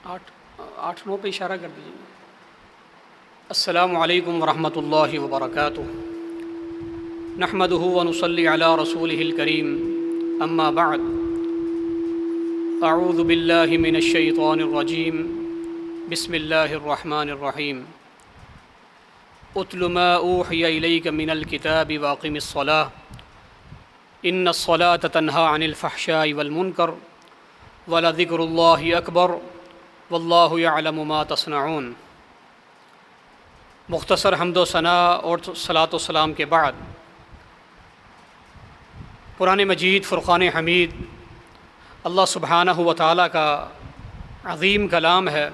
8 9 پہ اشارہ کر دیجیے۔ السلام علیکم ورحمۃ اللہ وبرکاتہ۔ نحمدہ ونصلی علی رسولہ الکریم، اما بعد، اعوذ باللہ من الشیطان الرجیم، بسم اللہ الرحمن الرحیم۔ اتل ما اوحی الیک من الکتاب واقم الصلاۃ ان الصلاۃ تنہی عن الفحشاء والمنکر ولذکر اللہ اکبر واللہ یعلم ما تصنعون۔ مختصر حمد و ثناء اور صلاۃ و سلام کے بعد، قرآن مجید فرقان حمید اللہ سبحانہ و تعالیٰ کا عظیم کلام ہے۔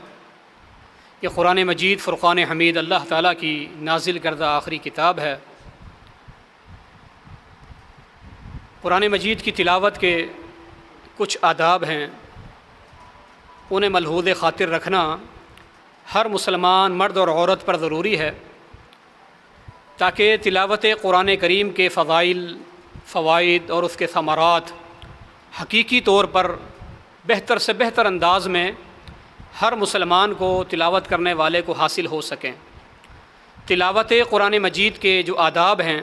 یہ قرآن مجید فرقان حمید اللہ تعالیٰ کی نازل کردہ آخری کتاب ہے۔ قرآن مجید کی تلاوت کے کچھ آداب ہیں، انہیں ملحوظ خاطر رکھنا ہر مسلمان مرد اور عورت پر ضروری ہے، تاکہ تلاوت قرآن کریم کے فضائل، فوائد اور اس کے ثمرات حقیقی طور پر بہتر سے بہتر انداز میں ہر مسلمان کو، تلاوت کرنے والے کو حاصل ہو سکیں۔ تلاوت قرآن مجید کے جو آداب ہیں،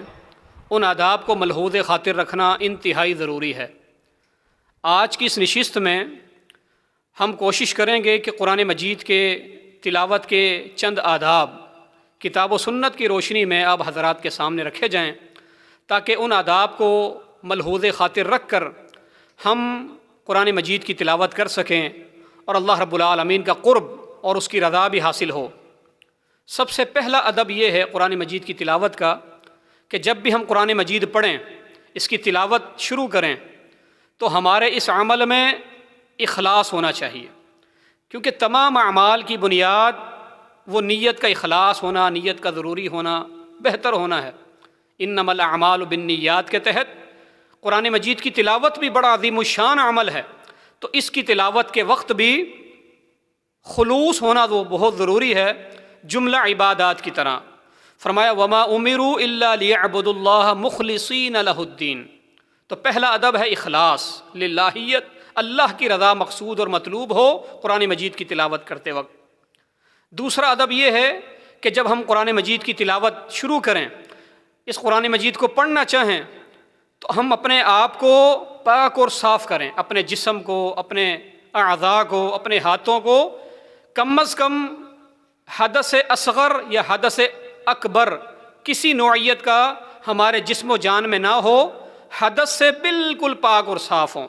ان آداب کو ملحوظ خاطر رکھنا انتہائی ضروری ہے۔ آج کی اس نشست میں ہم کوشش کریں گے کہ قرآن مجید کے تلاوت کے چند آداب کتاب و سنت کی روشنی میں آپ حضرات کے سامنے رکھے جائیں، تاکہ ان آداب کو ملحوظ خاطر رکھ کر ہم قرآن مجید کی تلاوت کر سکیں اور اللہ رب العالمین کا قرب اور اس کی رضا بھی حاصل ہو۔ سب سے پہلا ادب یہ ہے قرآن مجید کی تلاوت کا کہ جب بھی ہم قرآن مجید پڑھیں، اس کی تلاوت شروع کریں، تو ہمارے اس عمل میں اخلاص ہونا چاہیے، کیونکہ تمام اعمال کی بنیاد وہ نیت کا اخلاص ہونا، نیت کا ضروری ہونا، بہتر ہونا ہے۔ انما الاعمال بالنیات کے تحت قرآن مجید کی تلاوت بھی بڑا عظیم الشان عمل ہے، تو اس کی تلاوت کے وقت بھی خلوص ہونا وہ بہت ضروری ہے، جملہ عبادات کی طرح۔ فرمایا وما امروا الا ليعبدوا الله مخلصین لہ الدین۔ تو پہلا ادب ہے اخلاص، للہیت، اللہ کی رضا مقصود اور مطلوب ہو قرآن مجید کی تلاوت کرتے وقت۔ دوسرا ادب یہ ہے کہ جب ہم قرآن مجید کی تلاوت شروع کریں، اس قرآن مجید کو پڑھنا چاہیں، تو ہم اپنے آپ کو پاک اور صاف کریں، اپنے جسم کو، اپنے اعضاء کو، اپنے ہاتھوں کو کم از کم حدث اصغر یا حدث اکبر کسی نوعیت کا ہمارے جسم و جان میں نہ ہو، حدث سے بالکل پاک اور صاف ہوں۔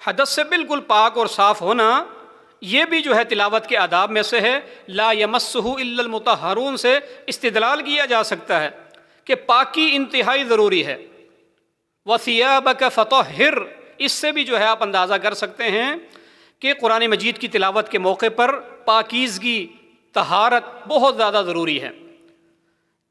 حدث سے بالکل پاک اور صاف ہونا یہ بھی جو ہے تلاوت کے آداب میں سے ہے۔ لا یمسہ الا المطہرون سے استدلال کیا جا سکتا ہے کہ پاکی انتہائی ضروری ہے۔ وثیابک فطہر، اس سے بھی جو ہے آپ اندازہ کر سکتے ہیں کہ قرآن مجید کی تلاوت کے موقع پر پاکیزگی، طہارت بہت زیادہ ضروری ہے۔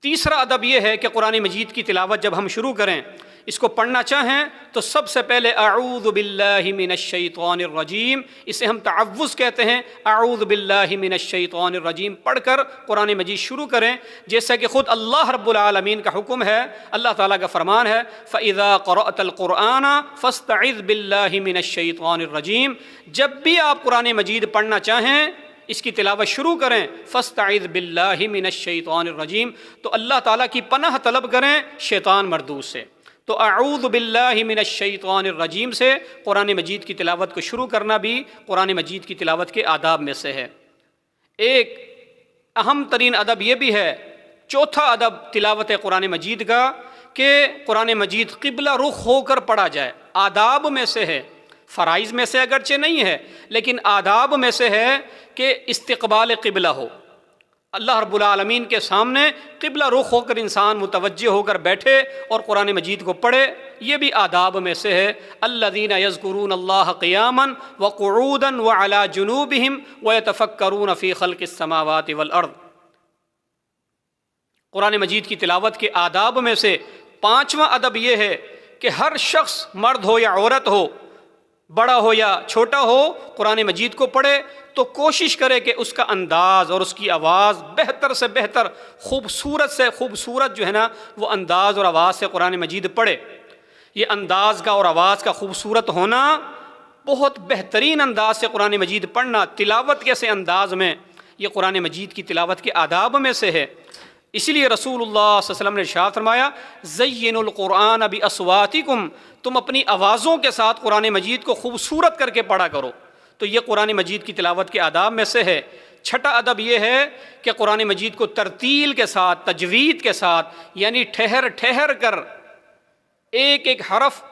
تیسرا ادب یہ ہے کہ قرآن مجید کی تلاوت جب ہم شروع کریں، اس کو پڑھنا چاہیں، تو سب سے پہلے اعوذ باللہ من الشیطان الرجیم، اسے ہم تعوذ کہتے ہیں، اعوذ باللہ من الشیطان الرجیم پڑھ کر قرآن مجید شروع کریں، جیسا کہ خود اللہ رب العالمین کا حکم ہے، اللہ تعالیٰ کا فرمان ہے فَإِذَا قَرَأْتَ الْقُرْآنَ فَاسْتَعِذْ بِاللَّهِ مِنَ الشَّيْطَانِ الرَّجِيمِ۔ جب بھی آپ قرآن مجید پڑھنا چاہیں، اس کی تلاوت شروع کریں، فَاسْتَعِذْ بِاللَّهِ مِنَ الشَّيْطَانِ الرَّجِيمِ، تو اللہ تعالیٰ کی پناہ طلب کریں شیطان مردود سے۔ تو اعوذ باللہ من الشیطان الرجیم سے قرآن مجید کی تلاوت کو شروع کرنا بھی قرآن مجید کی تلاوت کے آداب میں سے ہے۔ ایک اہم ترین ادب یہ بھی ہے، چوتھا ادب تلاوت قرآن مجید کا، کہ قرآن مجید قبلہ رخ ہو کر پڑھا جائے۔ آداب میں سے ہے، فرائض میں سے اگرچہ نہیں ہے، لیکن آداب میں سے ہے کہ استقبال قبلہ ہو، اللہ رب العالمین کے سامنے قبلہ رخ ہو کر انسان متوجہ ہو کر بیٹھے اور قرآن مجید کو پڑھے، یہ بھی آداب میں سے ہے۔ الذین یذکرون اللہ قیاما وقعودا وعلی جنوبہم ویتفکرون فی خلق السماوات والارض۔ قرآن مجید کی تلاوت کے آداب میں سے پانچواں ادب یہ ہے کہ ہر شخص، مرد ہو یا عورت ہو، بڑا ہو یا چھوٹا ہو، قرآن مجید کو پڑھے تو کوشش کرے کہ اس کا انداز اور اس کی آواز بہتر سے بہتر، خوبصورت سے خوبصورت جو ہے نا وہ انداز اور آواز سے قرآن مجید پڑھے۔ یہ انداز کا اور آواز کا خوبصورت ہونا بہت بہترین انداز سے قرآن مجید پڑھنا، تلاوت کیسے انداز میں، یہ قرآن مجید کی تلاوت کے آداب میں سے ہے۔ اسی لیے رسول اللہ صلی اللہ علیہ وسلم نے ارشاد فرمایا زینوا القرآن باصواتکم، تم اپنی آوازوں کے ساتھ قرآن مجید کو خوبصورت کر کے پڑھا کرو۔ تو یہ قرآن مجید کی تلاوت کے آداب میں سے ہے۔ چھٹا ادب یہ ہے کہ قرآن مجید کو ترتیل کے ساتھ، تجوید کے ساتھ، یعنی ٹھہر ٹھہر کر ایک ایک حرف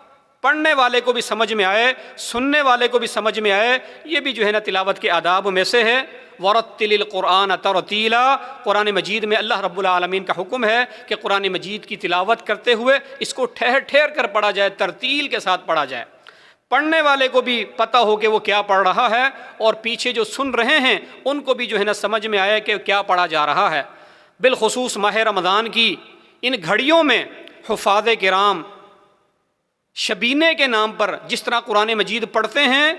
پڑھنے والے کو بھی سمجھ میں آئے، سننے والے کو بھی سمجھ میں آئے، یہ بھی جو ہے نا تلاوت کے آداب میں سے ہے۔ وَرَتِّلِ الْقُرْآنَ تَرْتِيلًا، قرآن مجید میں اللہ رب العالمین کا حکم ہے کہ قرآن مجید کی تلاوت کرتے ہوئے اس کو ٹھہر ٹھہر کر پڑھا جائے، ترتیل کے ساتھ پڑھا جائے، پڑھنے والے کو بھی پتہ ہو کہ وہ کیا پڑھ رہا ہے، اور پیچھے جو سن رہے ہیں ان کو بھی جو ہے نا سمجھ میں آئے کہ کیا پڑھا جا رہا ہے۔ بالخصوص ماہ رمضان کی ان گھڑیوں میں حفاظ کرام شبینے کے نام پر جس طرح قرآن مجید پڑھتے ہیں،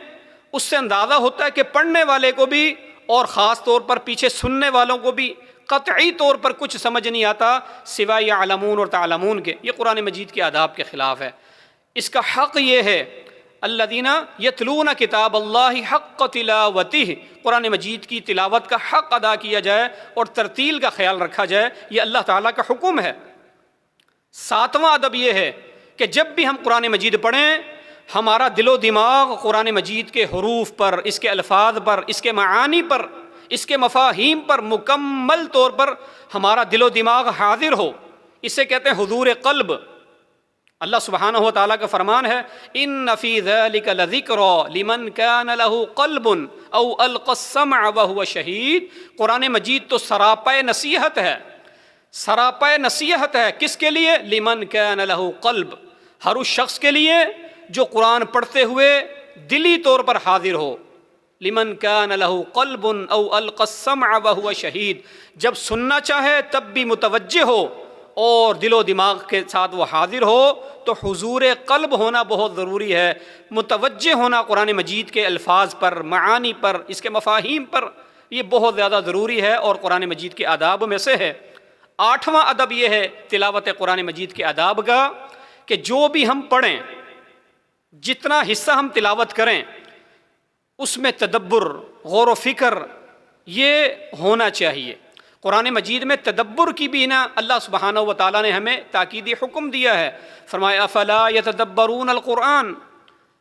اس سے اندازہ ہوتا ہے کہ پڑھنے والے کو بھی اور خاص طور پر پیچھے سننے والوں کو بھی قطعی طور پر کچھ سمجھ نہیں آتا سوائے یعلمون اور تعلمون کے۔ یہ قرآن مجید کے آداب کے خلاف ہے۔ اس کا حق یہ ہے الذین یتلون کتاب اللہ حق تلاوتہ، قرآن مجید کی تلاوت کا حق ادا کیا جائے اور ترتیل کا خیال رکھا جائے، یہ اللہ تعالیٰ کا حکم ہے۔ ساتواں ادب یہ ہے کہ جب بھی ہم قرآن مجید پڑھیں ہمارا دل و دماغ قرآن مجید کے حروف پر، اس کے الفاظ پر، اس کے معانی پر، اس کے مفاہیم پر مکمل طور پر ہمارا دل و دماغ حاضر ہو۔ اسے کہتے ہیں حضور قلب۔ اللہ سبحانہ و تعالیٰ کا فرمان ہے ان فی ذلک لذکری لمن کان لہ قلب او القی السمع وہو شہید۔ قرآن مجید تو سراپے نصیحت ہے، سراپے نصیحت ہے کس کے لیے؟ لمن کان لہ قلب، ہر اس شخص کے لیے جو قرآن پڑھتے ہوئے دلی طور پر حاضر ہو۔ لمن کان لہ قلب او القی السمع وہو شہید، جب سننا چاہے تب بھی متوجہ ہو اور دل و دماغ کے ساتھ وہ حاضر ہو، تو حضور قلب ہونا بہت ضروری ہے، متوجہ ہونا قرآن مجید کے الفاظ پر، معانی پر، اس کے مفاہیم پر، یہ بہت زیادہ ضروری ہے اور قرآن مجید کے آداب میں سے ہے۔ آٹھواں ادب یہ ہے تلاوت قرآن مجید کے آداب کا کہ جو بھی ہم پڑھیں، جتنا حصہ ہم تلاوت کریں، اس میں تدبر، غور و فکر یہ ہونا چاہیے۔ قرآن مجید میں تدبر کی بھی نا اللہ سبحانہ و تعالیٰ نے ہمیں تاکیدی حکم دیا ہے۔ فرمایا افلا یتدبرون القرآن،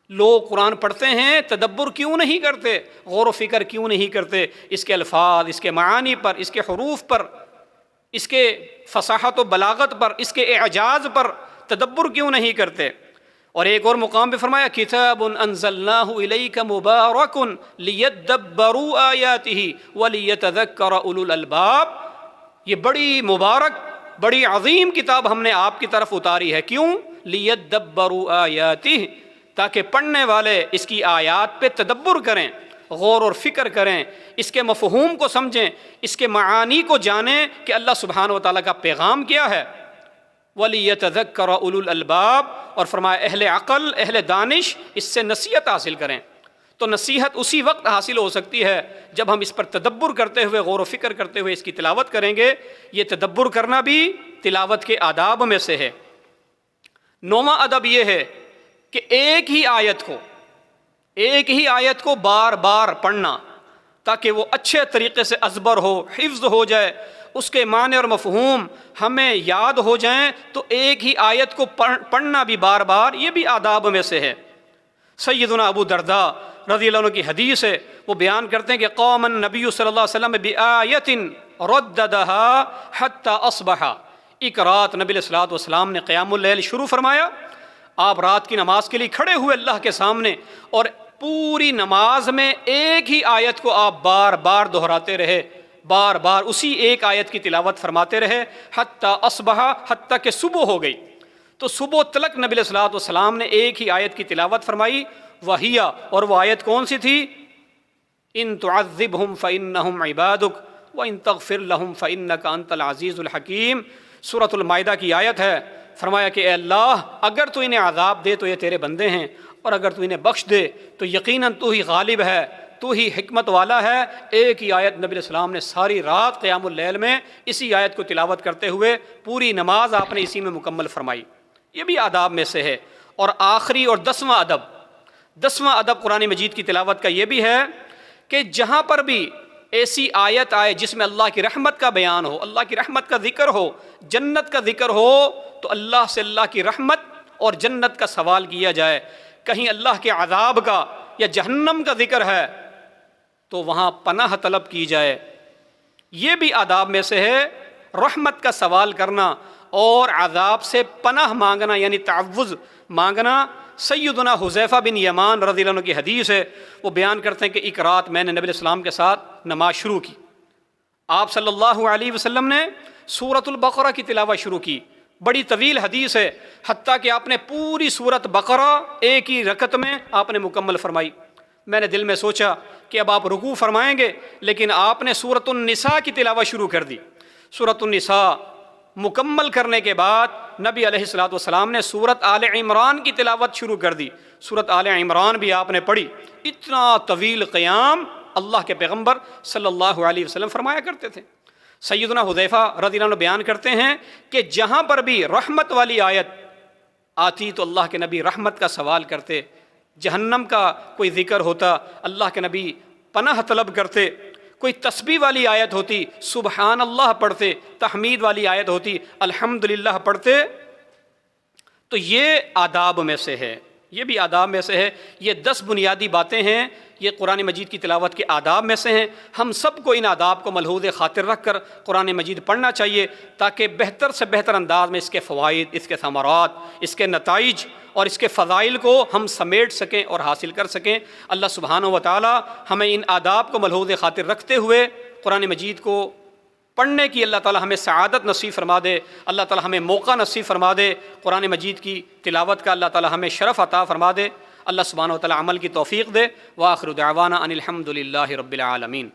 لوگ قرآن پڑھتے ہیں تدبر کیوں نہیں کرتے، غور و فکر کیوں نہیں کرتے، اس کے الفاظ، اس کے معانی پر، اس کے حروف پر، اس کے فصاحت و بلاغت پر، اس کے اعجاز پر تدبر کیوں نہیں کرتے۔ اور ایک اور مقام پہ فرمایا کتاب انزلناہ الیک مبارک لیدبروا آیاتہ ولیتذکر اولو الالباب، یہ بڑی مبارک، بڑی عظیم کتاب ہم نے آپ کی طرف اتاری ہے، کیوں؟ لیدبروا آیاتہ، تاکہ پڑھنے والے اس کی آیات پہ تدبر کریں، غور اور فکر کریں، اس کے مفہوم کو سمجھیں، اس کے معانی کو جانیں کہ اللہ سبحانہ و تعالیٰ کا پیغام کیا ہے۔ وَلِيَتَذَكَّرَ أُولُو الْأَلْبَابِ، اور فرمایا اہل عقل، اہل دانش اس سے نصیحت حاصل کریں۔ تو نصیحت اسی وقت حاصل ہو سکتی ہے جب ہم اس پر تدبر کرتے ہوئے، غور و فکر کرتے ہوئے اس کی تلاوت کریں گے۔ یہ تدبر کرنا بھی تلاوت کے آداب میں سے ہے۔ نوواں ادب یہ ہے کہ ایک ہی آیت کو بار بار پڑھنا تاکہ وہ اچھے طریقے سے ازبر ہو، حفظ ہو جائے، اس کے معنی اور مفہوم ہمیں یاد ہو جائیں۔ تو ایک ہی آیت کو پڑھنا بھی بار بار، یہ بھی آداب میں سے ہے۔ سیدنا ابو درداء رضی اللہ عنہ کی حدیث ہے، وہ بیان کرتے ہیں کہ قام النبی صلی اللہ علیہ وسلم بآیت رددها حتی اصبح، ایک رات نبی علیہ الصلوۃ والسلام نے قیام اللیل شروع فرمایا، آپ رات کی نماز کے لیے کھڑے ہوئے اللہ کے سامنے، اور پوری نماز میں ایک ہی آیت کو آپ بار بار دہراتے رہے، بار بار اسی ایک آیت کی تلاوت فرماتے رہے، حتی اصبح، حتیٰ کہ صبح ہو گئی۔ تو صبح تلک نبی علیہ الصلوۃ والسلام نے ایک ہی آیت کی تلاوت فرمائی، وہیا، اور وہ آیت کون سی تھی؟ ان تعذبہم فانہم عبادک وان تغفر لہم فانک انت العزیز الحکیم، سورۃ المائدہ کی آیت ہے۔ فرمایا کہ اے اللہ اگر تو انہیں عذاب دے تو یہ تیرے بندے ہیں، اور اگر تو انہیں بخش دے تو یقیناً تو ہی غالب ہے، تو ہی حکمت والا ہے۔ ایک ہی آیت نبی علیہ السلام نے ساری رات قیام اللیل میں اسی آیت کو تلاوت کرتے ہوئے پوری نماز آپ نے اسی میں مکمل فرمائی، یہ بھی آداب میں سے ہے۔ اور آخری اور 10واں ادب، 10واں ادب قرآن مجید کی تلاوت کا یہ بھی ہے کہ جہاں پر بھی ایسی آیت آئے جس میں اللہ کی رحمت کا بیان ہو، اللہ کی رحمت کا ذکر ہو، جنت کا ذکر ہو، تو اللہ سے اللہ کی رحمت اور جنت کا سوال کیا جائے۔ کہیں اللہ کے عذاب کا یا جہنم کا ذکر ہے تو وہاں پناہ طلب کی جائے۔ یہ بھی آداب میں سے ہے، رحمت کا سوال کرنا اور عذاب سے پناہ مانگنا، یعنی تعوذ مانگنا۔ سیدنا حذیفہ بن یمان رضی اللہ عنہ کی حدیث ہے، وہ بیان کرتے ہیں کہ ایک رات میں نے نبی علیہ السلام کے ساتھ نماز شروع کی، آپ صلی اللہ علیہ وسلم نے سورۃ البقرہ کی تلاوت شروع کی، بڑی طویل حدیث ہے، حتیٰ کہ آپ نے پوری سورۃ بقرہ ایک ہی رکعت میں آپ نے مکمل فرمائی۔ میں نے دل میں سوچا کہ اب آپ رکوع فرمائیں گے، لیکن آپ نے سورۃ النساء کی تلاوت شروع کر دی۔ سورۃ النساء مکمل کرنے کے بعد نبی علیہ الصلوۃ والسلام نے سورۃ آل عمران کی تلاوت شروع کر دی، سورۃ آل عمران بھی آپ نے پڑھی۔ اتنا طویل قیام اللہ کے پیغمبر صلی اللہ علیہ وسلم فرمایا کرتے تھے۔ سیدنا حذیفہ رضی اللہ عنہ بیان کرتے ہیں کہ جہاں پر بھی رحمت والی آیت آتی تو اللہ کے نبی رحمت کا سوال کرتے، جہنم کا کوئی ذکر ہوتا اللہ کے نبی پناہ طلب کرتے، کوئی تسبیح والی آیت ہوتی سبحان اللہ پڑھتے، تحمید والی آیت ہوتی الحمدللہ پڑھتے۔ تو یہ آداب میں سے ہے، یہ بھی آداب میں سے ہے۔ یہ 10 بنیادی باتیں ہیں، یہ قرآن مجید کی تلاوت کے آداب میں سے ہیں۔ ہم سب کو ان آداب کو ملحوظ خاطر رکھ کر قرآن مجید پڑھنا چاہیے، تاکہ بہتر سے بہتر انداز میں اس کے فوائد، اس کے ثمرات، اس کے نتائج اور اس کے فضائل کو ہم سمیٹ سکیں اور حاصل کر سکیں۔ اللہ سبحانہ و تعالی ہمیں ان آداب کو ملحوظ خاطر رکھتے ہوئے قرآن مجید کو پڑھنے کی اللہ تعالی ہمیں سعادت نصیب فرما دے، اللہ تعالی ہمیں موقع نصیب فرما دے، قرآن مجید کی تلاوت کا اللہ تعالی ہمیں شرف عطا فرما دے، اللہ سبحانہ و تعالی عمل کی توفیق دے۔ وآخر دعوانا ان الحمد للہ رب العالمین۔